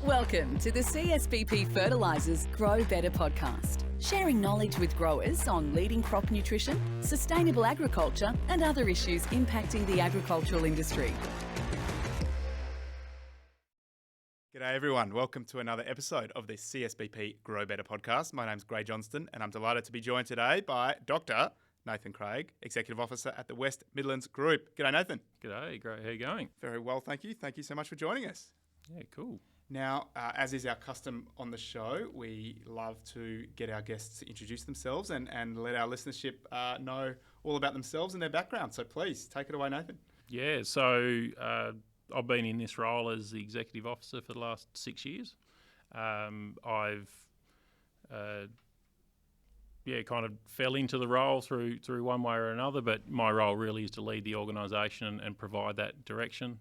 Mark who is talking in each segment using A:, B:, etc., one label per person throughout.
A: Welcome to the CSBP Fertilisers Grow Better podcast, sharing knowledge with growers on leading crop nutrition, sustainable agriculture and other issues impacting the agricultural industry.
B: G'day everyone, welcome to another episode of the CSBP Grow Better podcast. My name's Grey Johnston and I'm delighted to be joined today by Dr. Nathan Craig, Executive Officer at the West Midlands Group. G'day Nathan.
C: G'day, great. How you going?
B: Very well, thank you. Thank you so much for joining us.
C: Yeah, cool.
B: Now, as is our custom on the show, we love to get our guests to introduce themselves and let our listenership know all about themselves and their background. So please, take it away, Nathan.
C: Yeah, so I've been in this role as the Executive Officer for the last 6 years. I've kind of fell into the role through one way or another, but my role really is to lead the organisation and provide that direction.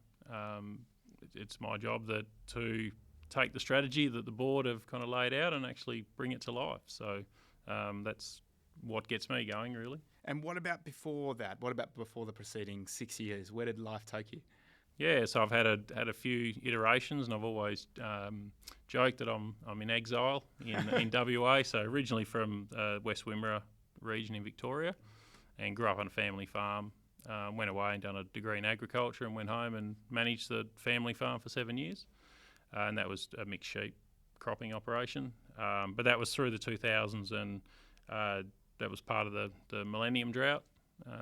C: It's my job to take the strategy that the board have kind of laid out and actually bring it to life. So that's what gets me going, really.
B: And what about before that? What about before the preceding 6 years? Where did life take you?
C: Yeah, so I've had a few iterations, and I've always joked that I'm in exile in WA. So originally from West Wimmera region in Victoria, and grew up on a family farm. Went away and done a degree in agriculture and went home and managed the family farm for 7 years. And that was a mixed sheep cropping operation. But that was through the 2000s, and that was part of the millennium drought,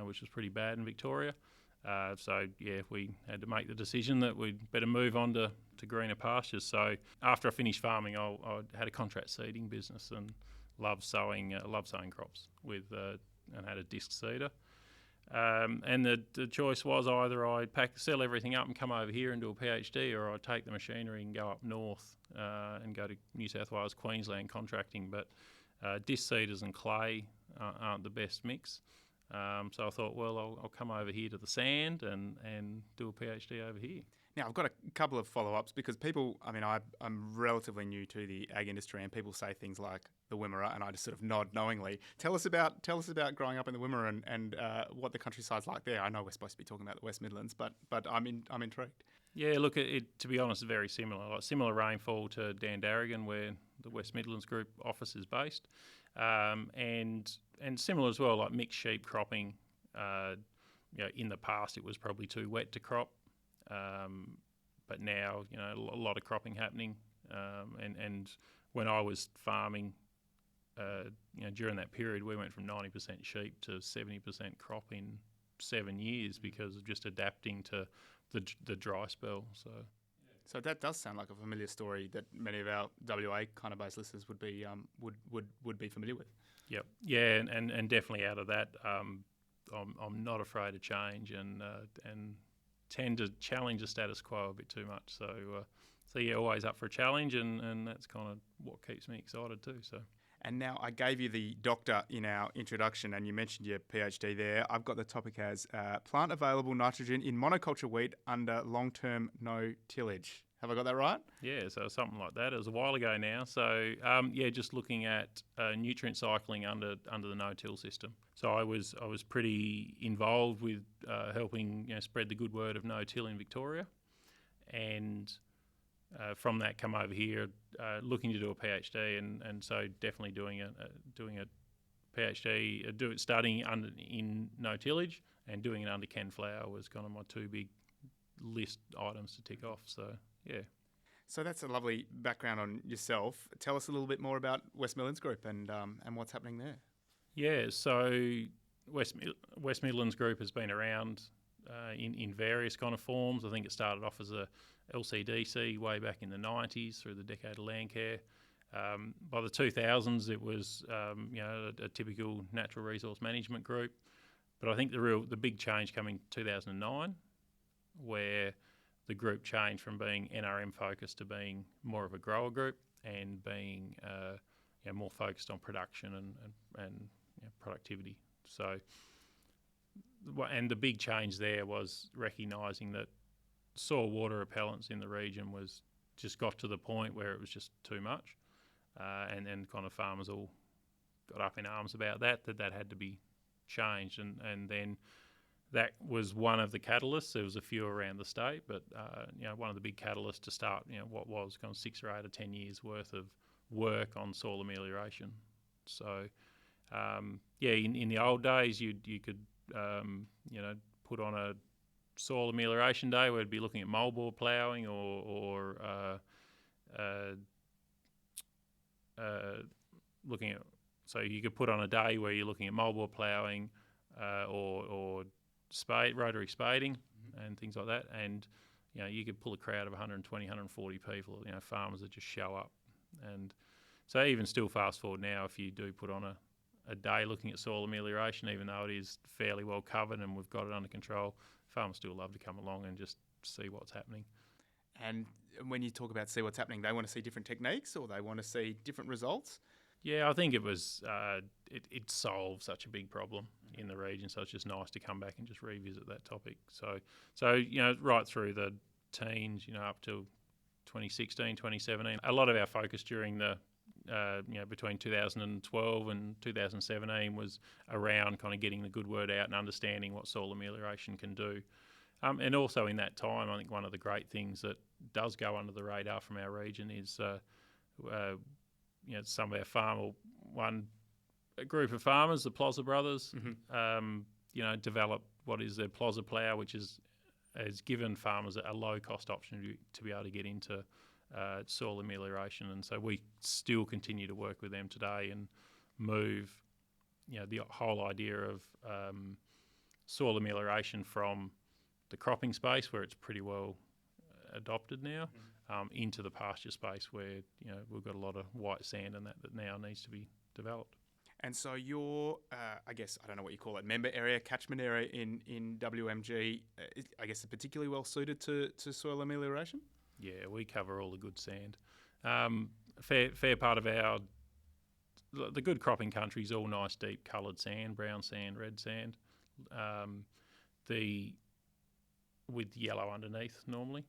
C: which was pretty bad in Victoria. We had to make the decision that we'd better move on to greener pastures. So after I finished farming, I had a contract seeding business and loved sowing crops and had a disc seeder. And the choice was either I'd sell everything up and come over here and do a PhD, or I'd take the machinery and go up north and go to New South Wales, Queensland contracting. But disc seeders and clay aren't the best mix. So I thought, well, I'll come over here to the sand and do a PhD over here.
B: Now, I've got a couple of follow-ups because I'm relatively new to the ag industry, and people say things like the Wimmera, and I just sort of nod knowingly. Tell us about growing up in the Wimmera and what the countryside's like there. I know we're supposed to be talking about the West Midlands, but I'm intrigued. Yeah,
C: look, to be honest, very similar. Like similar rainfall to Dandaragan, where the West Midlands Group office is based, and similar as well, like mixed sheep cropping. In the past it was probably too wet to crop. But now, a lot of cropping happening. And when I was farming, during that period, we went from 90% sheep to 70% crop in 7 years because of just adapting to the dry spell. So
B: that does sound like a familiar story that many of our WA kind of based listeners would be familiar with.
C: Yep. Yeah, and definitely out of that, I'm not afraid of change and tend to challenge the status quo a bit too much. So always up for a challenge, and that's kind of what keeps me excited too. So.
B: And now I gave you the doctor in our introduction, and you mentioned your PhD there. I've got the topic as plant available nitrogen in monoculture wheat under long-term no tillage. Have I got that right?
C: Yeah, so something like that. It was a while ago now. So just looking at nutrient cycling under the no-till system. So I was pretty involved with helping spread the good word of no-till in Victoria, and from that come over here looking to do a PhD, and so definitely doing a PhD, studying in no tillage and doing it under Ken Flower was kind of my two big list items to tick off. So. Yeah.
B: So that's a lovely background on yourself. Tell us a little bit more about West Midlands Group and what's happening there.
C: Yeah, so West Midlands Group has been around in various kind of forms. I think it started off as a LCDC way back in the 90s through the decade of land care. By the 2000s, it was a typical natural resource management group. But I think the big change came in 2009, where the group changed from being NRM focused to being more of a grower group and being more focused on production and productivity. So, and the big change there was recognising that soil water repellents in the region was just got to the point where it was just too much, and then kind of farmers all got up in arms about that had to be changed, and then that was one of the catalysts. There was a few around the state, but one of the big catalysts to start what was kind of 6 or 8 or 10 years worth of work on soil amelioration. So in the old days you could put on a soil amelioration day where we'd be looking at moldboard ploughing or looking at, so you could put on a day where you're looking at moldboard ploughing or rotary spading and things like that, and you could pull a crowd of 120, 140 people, farmers that just show up. And so even still fast forward now, if you do put on a day looking at soil amelioration, even though it is fairly well covered and we've got it under control, farmers still love to come along and just see what's happening.
B: And when you talk about see what's happening, they want to see different techniques or they want to see different results?
C: Yeah, I think it was it solved such a big problem in the region, so it's just nice to come back and just revisit that topic. So right through the teens, up to 2016, 2017, a lot of our focus during the between 2012 and 2017 was around kind of getting the good word out and understanding what soil amelioration can do. And also in that time, I think one of the great things that does go under the radar from our region is some of our a group of farmers, the Plozza brothers, developed what is their Plozza plough, which has given farmers a low-cost option to be able to get into soil amelioration. And so we still continue to work with them today and move the whole idea of soil amelioration from the cropping space, where it's pretty well adopted now, into the pasture space where we've got a lot of white sand and that now needs to be developed.
B: And so your, I don't know what you call it, member area, catchment area in WMG, I guess, are particularly well suited to soil amelioration?
C: Yeah, we cover all the good sand. Fair part of the good cropping country is all nice deep coloured sand, brown sand, red sand, with yellow underneath normally.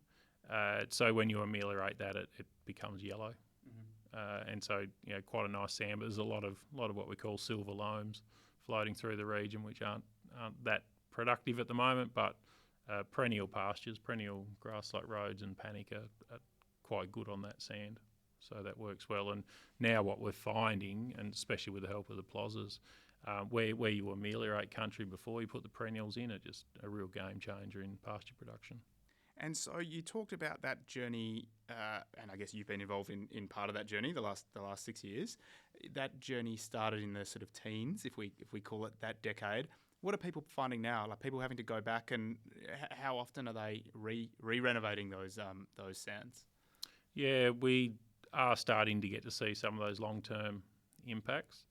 C: So when you ameliorate that, it becomes yellow. And so, quite a nice sand, but there's a lot of what we call silver loams floating through the region, which aren't that productive at the moment, but perennial pastures, perennial grass like roads and panic are quite good on that sand. So that works well. And now what we're finding, and especially with the help of the Plozzas, where you ameliorate country before you put the perennials in, it's just a real game changer in pasture production.
B: And so you talked about that journey, and I guess you've been involved in part of that journey the last 6 years. That journey started in the sort of teens, if we call it that decade. What are people finding now? Like people having to go back, and how often are they re-renovating those sands?
C: Yeah, we are starting to get to see some of those long-term impacts.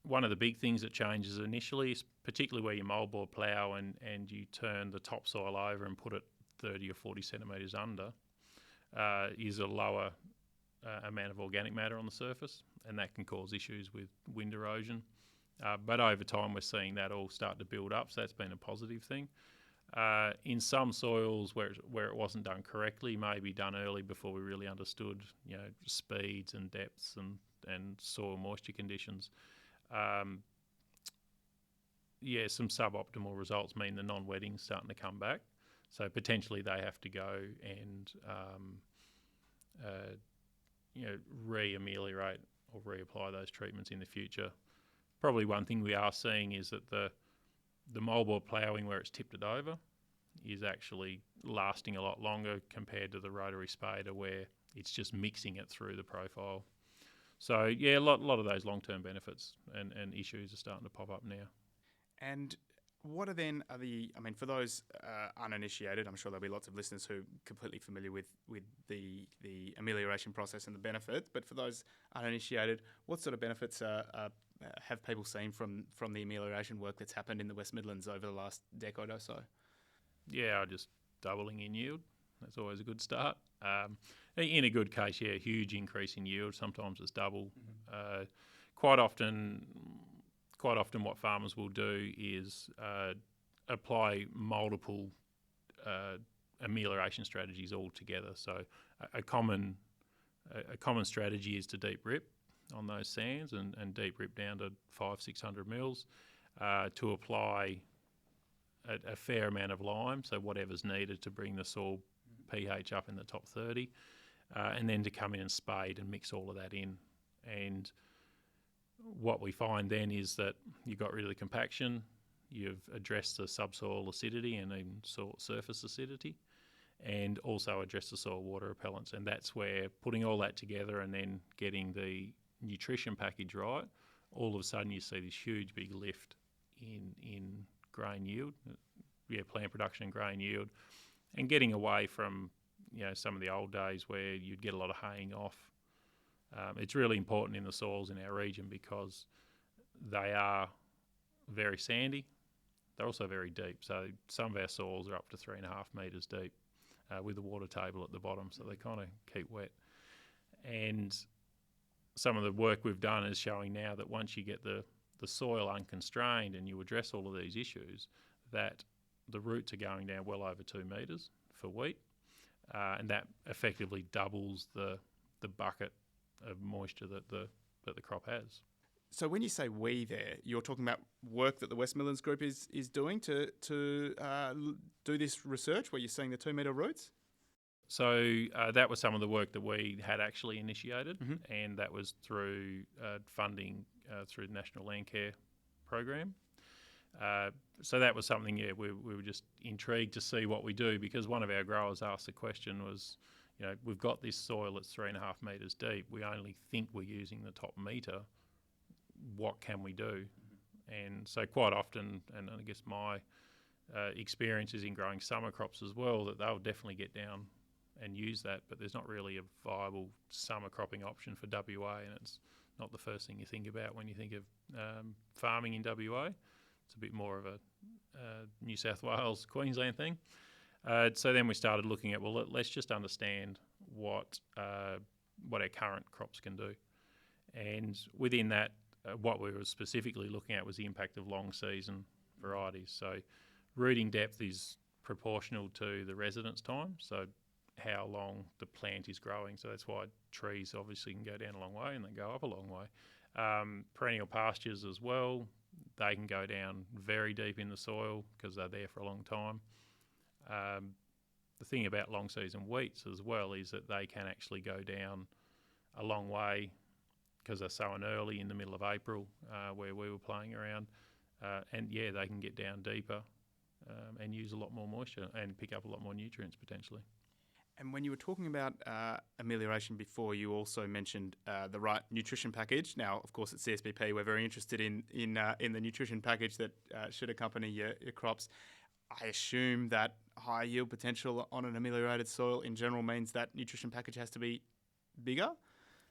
C: One of the big things that changes initially, particularly where you moldboard plough and you turn the topsoil over and put it 30 or 40 centimetres under, is a lower amount of organic matter on the surface, and that can cause issues with wind erosion. But over time, we're seeing that all start to build up, so that's been a positive thing. In some soils where it wasn't done correctly, maybe done early before we really understood, speeds and depths and soil moisture conditions. Some suboptimal results mean the non-wetting's starting to come back. So potentially they have to go and re-ameliorate or reapply those treatments in the future. Probably one thing we are seeing is that the moldboard ploughing where it's tipped it over is actually lasting a lot longer compared to the rotary spader where it's just mixing it through the profile. So, a lot of those long-term benefits and issues are starting to pop up now.
B: And what are for those uninitiated, I'm sure there'll be lots of listeners who are completely familiar with the amelioration process and the benefits, but for those uninitiated, what sort of benefits have people seen from the amelioration work that's happened in the West Midlands over the last decade or so?
C: Yeah, just doubling in yield. That's always a good start. In a good case, a huge increase in yield. Sometimes it's double. Quite often what farmers will do is apply multiple amelioration strategies all together. So a common strategy is to deep rip on those sands and deep rip down to 500-600 mils to apply a fair amount of lime, so whatever's needed to bring the soil pH up in the top 30, and then to come in and spade and mix all of that in. And what we find then is that you got rid of the compaction, you've addressed the subsoil acidity and even soil surface acidity, and also addressed the soil water repellents. And that's where putting all that together and then getting the nutrition package right, all of a sudden you see this huge big lift in grain yield, plant production and grain yield, and getting away from some of the old days where you'd get a lot of haying off. It's really important in the soils in our region because they are very sandy. They're also very deep. So some of our soils are up to 3.5 metres deep with the water table at the bottom, so they kind of keep wet. And some of the work we've done is showing now that once you get the soil unconstrained and you address all of these issues, that the roots are going down well over 2 metres for wheat, and that effectively doubles the bucket of moisture that the crop has.
B: So when you say we there, you're talking about work that the West Midlands Group is doing to do this research where you're seeing the 2 metre roots?
C: So that was some of the work that we had actually initiated, and that was through funding through the National Landcare program. So that was something, we were just intrigued to see what we do, because one of our growers asked the question was, we've got this soil that's 3.5 metres deep. We only think we're using the top metre. What can we do? And so quite often, and I guess my experience is in growing summer crops as well, that they'll definitely get down and use that, but there's not really a viable summer cropping option for WA, and it's not the first thing you think about when you think of farming in WA. It's a bit more of a New South Wales, Queensland thing. So then we started looking at, well, let's just understand what our current crops can do. And within that, what we were specifically looking at was the impact of long season varieties. So rooting depth is proportional to the residence time, so how long the plant is growing. So that's why trees obviously can go down a long way and they go up a long way. Perennial pastures as well, they can go down very deep in the soil because they're there for a long time. The thing about long season wheats as well is that they can actually go down a long way because they're sown early in the middle of April, where we were playing around. And they can get down deeper and use a lot more moisture and pick up a lot more nutrients potentially.
B: And when you were talking about amelioration before, you also mentioned the right nutrition package. Now, of course, at CSBP, we're very interested in the nutrition package that should accompany your crops. I assume that high yield potential on an ameliorated soil in general means that nutrition package has to be bigger?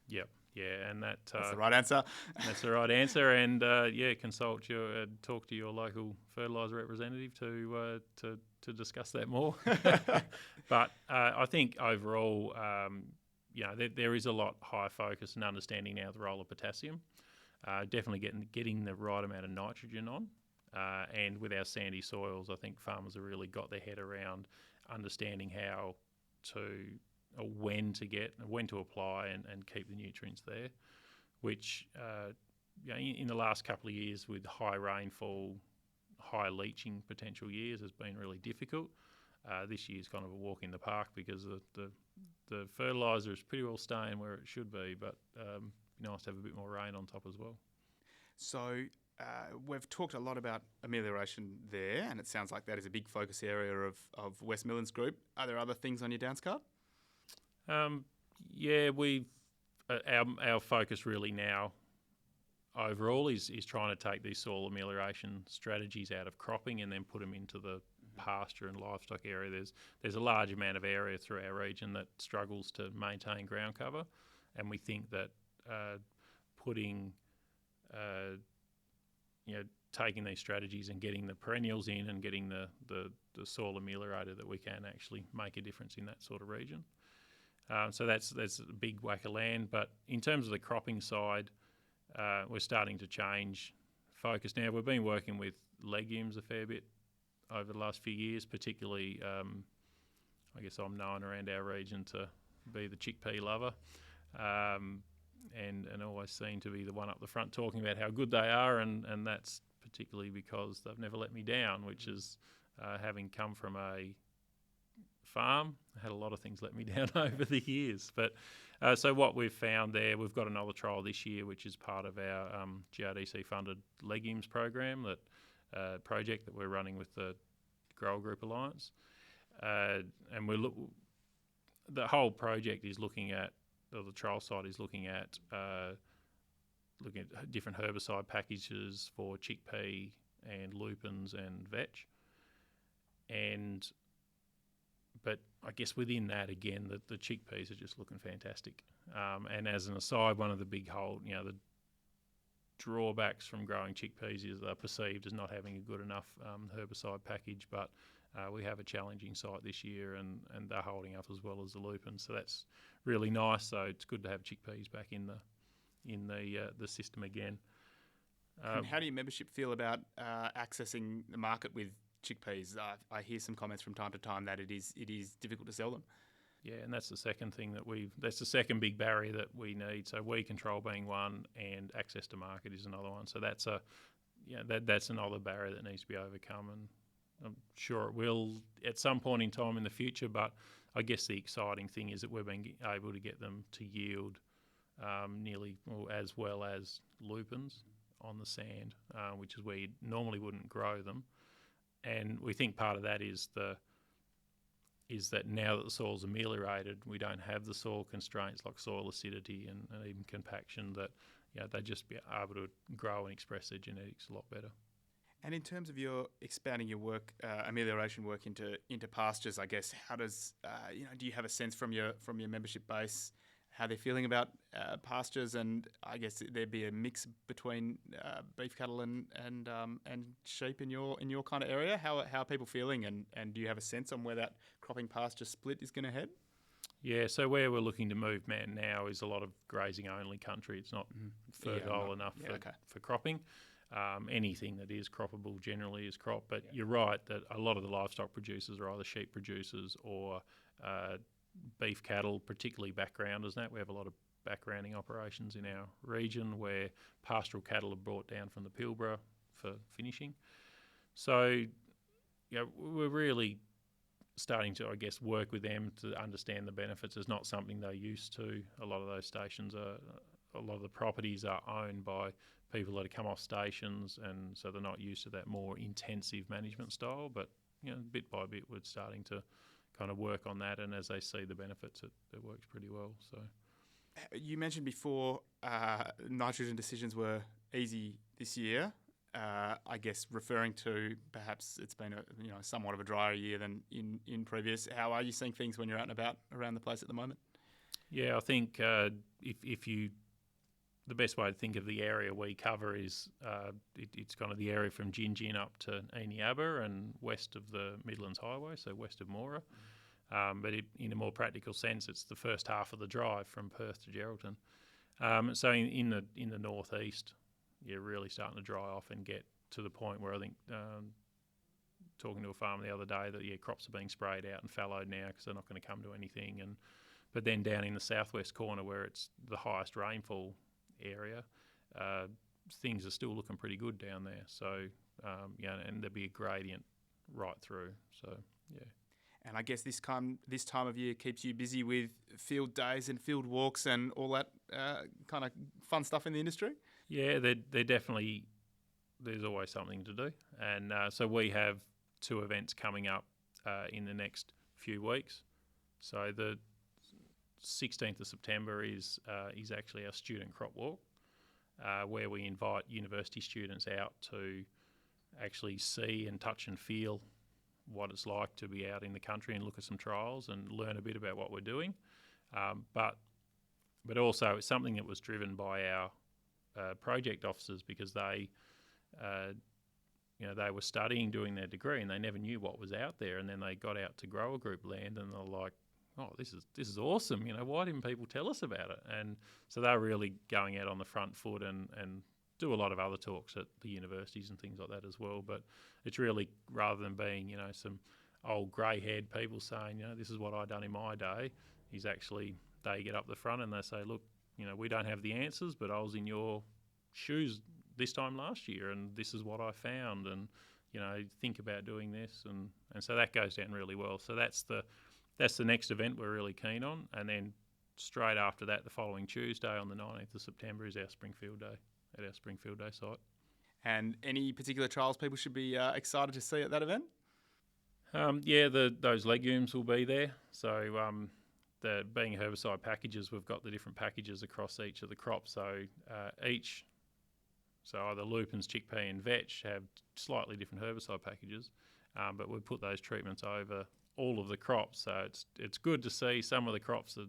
C: Yep. Yeah, and that's
B: the right answer.
C: That's the right answer, and talk to your local fertiliser representative to discuss that more. But I think overall, there is a lot higher focus and understanding now the role of potassium. Definitely getting the right amount of nitrogen on, and with our sandy soils, I think farmers have really got their head around understanding how to. When to apply and keep the nutrients there, which in the last couple of years with high rainfall, high leaching potential years has been really difficult. This year's kind of a walk in the park because the fertiliser is pretty well staying where it should be, but nice to have a bit more rain on top as well.
B: So we've talked a lot about amelioration there, and it sounds like that is a big focus area of West Midlands Group. Are there other things on your downs card?
C: Our focus really now overall is trying to take these soil amelioration strategies out of cropping and then put them into the pasture and livestock area. There's a large amount of area through our region that struggles to maintain ground cover, and we think that taking these strategies and getting the perennials in and getting the soil ameliorated, that we can actually make a difference in that sort of region. So that's a big whack of land. But in terms of the cropping side, we're starting to change focus now. We've been working with legumes a fair bit over the last few years, particularly I guess I'm known around our region to be the chickpea lover, and always seem to be the one up the front talking about how good they are, and that's particularly because they've never let me down, which is having come from a farm, had a lot of things let me down over the years. But so what we've found there, we've got another trial this year, which is part of our GRDC funded legumes program, that project that we're running with the Grower Group Alliance, and the whole project is looking at, or the trial site is looking at different herbicide packages for chickpea and lupins and vetch, but I guess within that, again, the chickpeas are just looking fantastic. And as an aside, one of the big the drawbacks from growing chickpeas is they're perceived as not having a good enough herbicide package, but we have a challenging site this year, and they're holding up as well as the lupins, so that's really nice. So it's good to have chickpeas back in the system again.
B: And how do your membership feel about accessing the market with chickpeas? I hear some comments from time to time that it is difficult to sell them.
C: Yeah, and that's the second thing that's the second big barrier that we need. So weed control being one, and access to market is another one. So that's that's another barrier that needs to be overcome, and I'm sure it will at some point in time in the future. But I guess the exciting thing is that we've been able to get them to yield nearly as well as lupins on the sand, which is where you normally wouldn't grow them. And we think part of that is that now that the soil's ameliorated, we don't have the soil constraints like soil acidity and even compaction, that they just be able to grow and express their genetics a lot better.
B: And in terms of your expanding your work, amelioration work into pastures, I guess, how does do you have a sense from your membership base how they're feeling about pastures? And I guess there'd be a mix between beef cattle and sheep in your kind of area. How are people feeling, and do you have a sense on where that cropping pasture split is going to head?
C: Yeah, so where we're looking to move now is a lot of grazing only country. It's not fertile enough for cropping. Anything that is croppable generally is crop, but you're right that a lot of the livestock producers are either sheep producers or beef cattle, particularly backgrounders. We have a lot of backgrounding operations in our region where pastoral cattle are brought down from the Pilbara for finishing. So we're really starting to, I guess, work with them to understand the benefits. It's not something they're used to. A lot of those stations a lot of the properties are owned by people that have come off stations, and so they're not used to that more intensive management style. But bit by bit, we're starting to kind of work on that, and as they see the benefits, it works pretty well. So,
B: you mentioned before nitrogen decisions were easy this year. I guess referring to perhaps it's been somewhat of a drier year than in previous. How are you seeing things when you're out and about around the place at the moment?
C: Yeah, I think the best way to think of the area we cover is it's kind of the area from Gingin up to Eneabba and west of the Midlands Highway, so west of Moora. But in a more practical sense, it's the first half of the drive from Perth to Geraldton. So in the northeast, you're really starting to dry off and get to the point where I think, talking to a farmer the other day, that crops are being sprayed out and fallowed now because they're not going to come to anything. But then down in the southwest corner where it's the highest rainfall area, things are still looking pretty good down there. So and there'll be a gradient right through. So yeah.
B: And I guess this time of year keeps you busy with field days and field walks and all that kind of fun stuff in the industry?
C: Yeah, they're definitely, there's always something to do. And so we have 2 events coming up in the next few weeks. So the 16th of September is actually our student crop walk, where we invite university students out to actually see and touch and feel what it's like to be out in the country and look at some trials and learn a bit about what we're doing. But also it's something that was driven by our project officers, because they were studying, doing their degree, and they never knew what was out there. And then they got out to Grower Group land and they're like, oh, this is awesome. Why didn't people tell us about it? And so they're really going out on the front foot and do a lot of other talks at the universities and things like that as well. But it's really, rather than being, some old grey-haired people saying, this is what I done in my day, is actually they get up the front and they say, look, we don't have the answers, but I was in your shoes this time last year and this is what I found. And, think about doing this, and so that goes down really well. So that's the next event we're really keen on, and then straight after that, the following Tuesday on the 19th of September is our Springfield Day at our Springfield Day site. And
B: any particular trials people should be excited to see at that event?
C: Those legumes will be there. So being herbicide packages, we've got the different packages across each of the crops. So either lupins, chickpea and vetch have slightly different herbicide packages, but we put those treatments over all of the crops. So it's good to see some of the crops are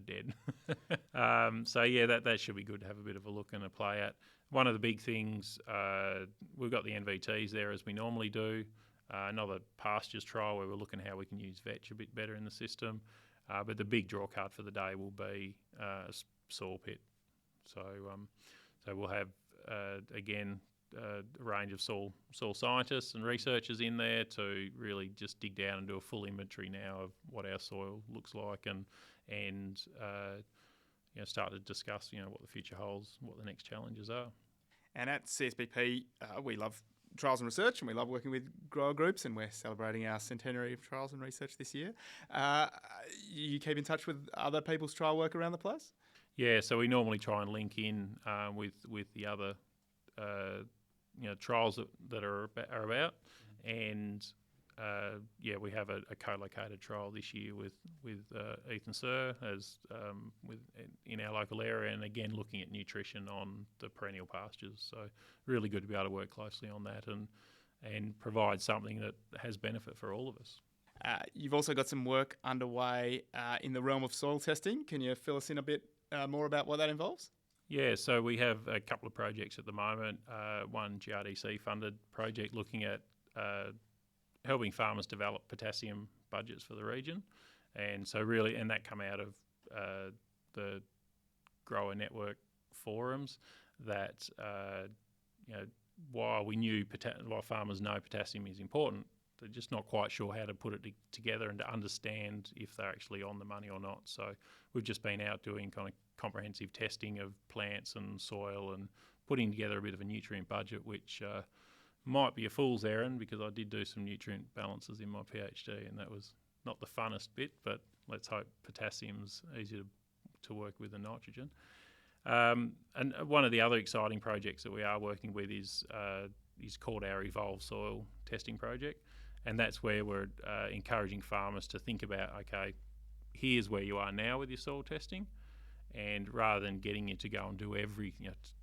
C: dead. That should be good to have a bit of a look and a play at. One of the big things, we've got the NVTs there as we normally do. Another pastures trial where we're looking how we can use vetch a bit better in the system. But the big draw card for the day will be soil pit. So we'll have, again, a range of soil scientists and researchers in there to really just dig down and do a full inventory now of what our soil looks like and start to discuss what the future holds, what the next challenges are.
B: And at CSBP, we love trials and research, and we love working with grower groups, and we're celebrating our centenary of trials and research this year. You keep in touch with other people's trial work around the place?
C: Yeah, so we normally try and link in with the other trials that are about, and we have a co-located trial this year with Ethan Sir in our local area, and again looking at nutrition on the perennial pastures. So really good to be able to work closely on that and provide something that has benefit for all of us.
B: You've also got some work underway in the realm of soil testing. Can you fill us in a bit more about what that involves?
C: Yeah, so we have a couple of projects at the moment. One GRDC funded project looking at helping farmers develop potassium budgets for the region, and that come out of the grower network forums. That while farmers know potassium is important, they're just not quite sure how to put it together and to understand if they're actually on the money or not. So we've just been out doing kind of comprehensive testing of plants and soil and putting together a bit of a nutrient budget, which might be a fool's errand because I did do some nutrient balances in my PhD, and that was not the funnest bit, but let's hope potassium's easier to work with than nitrogen. And one of the other exciting projects that we are working with is called our Evolve Soil Testing Project, and that's where we're encouraging farmers to think about, okay, here's where you are now with your soil testing, and rather than getting you to go and do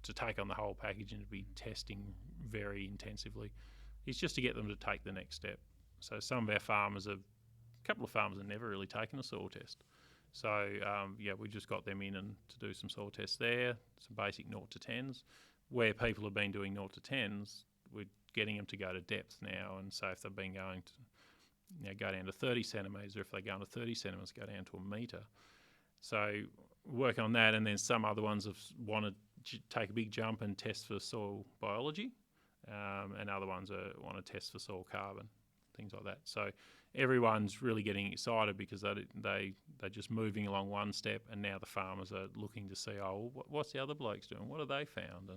C: to take on the whole package and to be testing very intensively, it's just to get them to take the next step. So some of our farmers a couple of farmers have never really taken a soil test. So we just got them in and to do some soil tests there, some basic 0 to 10s. Where people have been doing 0 to 10s, we're getting them to go to depth now, and so if they've been going to go down to 30 centimetres, or if they go to 30 centimetres, go down to a metre. So work on that, and then some other ones have wanted to take a big jump and test for soil biology, and other ones want to test for soil carbon, things like that. So everyone's really getting excited because they're just moving along one step, and now the farmers are looking to see, what's the other blokes doing? What have they found?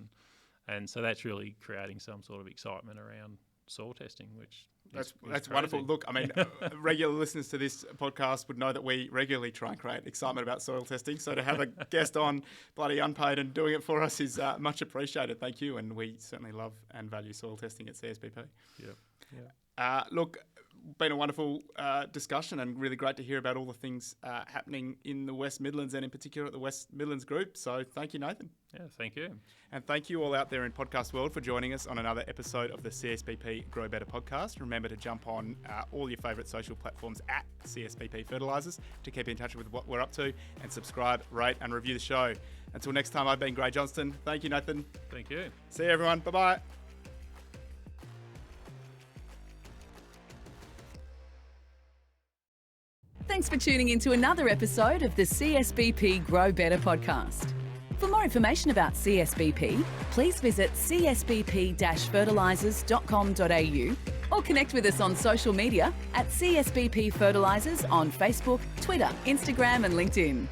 C: And so that's really creating some sort of excitement around soil testing, which that's
B: wonderful. Look, I mean, regular listeners to this podcast would know that we regularly try and create excitement about soil testing. So to have a guest on, bloody unpaid, and doing it for us is much appreciated. Thank you, and we certainly love and value soil testing at CSBP.
C: Yeah.
B: Look, been a wonderful discussion, and really great to hear about all the things happening in the West Midlands, and in particular at the West Midlands Group. So thank you, Nathan.
C: Yeah, thank you.
B: And thank you all out there in podcast world for joining us on another episode of the CSBP Grow Better podcast. Remember to jump on all your favourite social platforms at CSBP Fertilisers to keep in touch with what we're up to, and subscribe, rate and review the show. Until next time, I've been Grey Johnston. Thank you, Nathan.
C: Thank you.
B: See you, everyone. Bye-bye.
A: Thanks for tuning in to another episode of the CSBP Grow Better podcast. For more information about CSBP, please visit csbp-fertilisers.com.au or connect with us on social media at CSBP Fertilisers on Facebook, Twitter, Instagram and LinkedIn.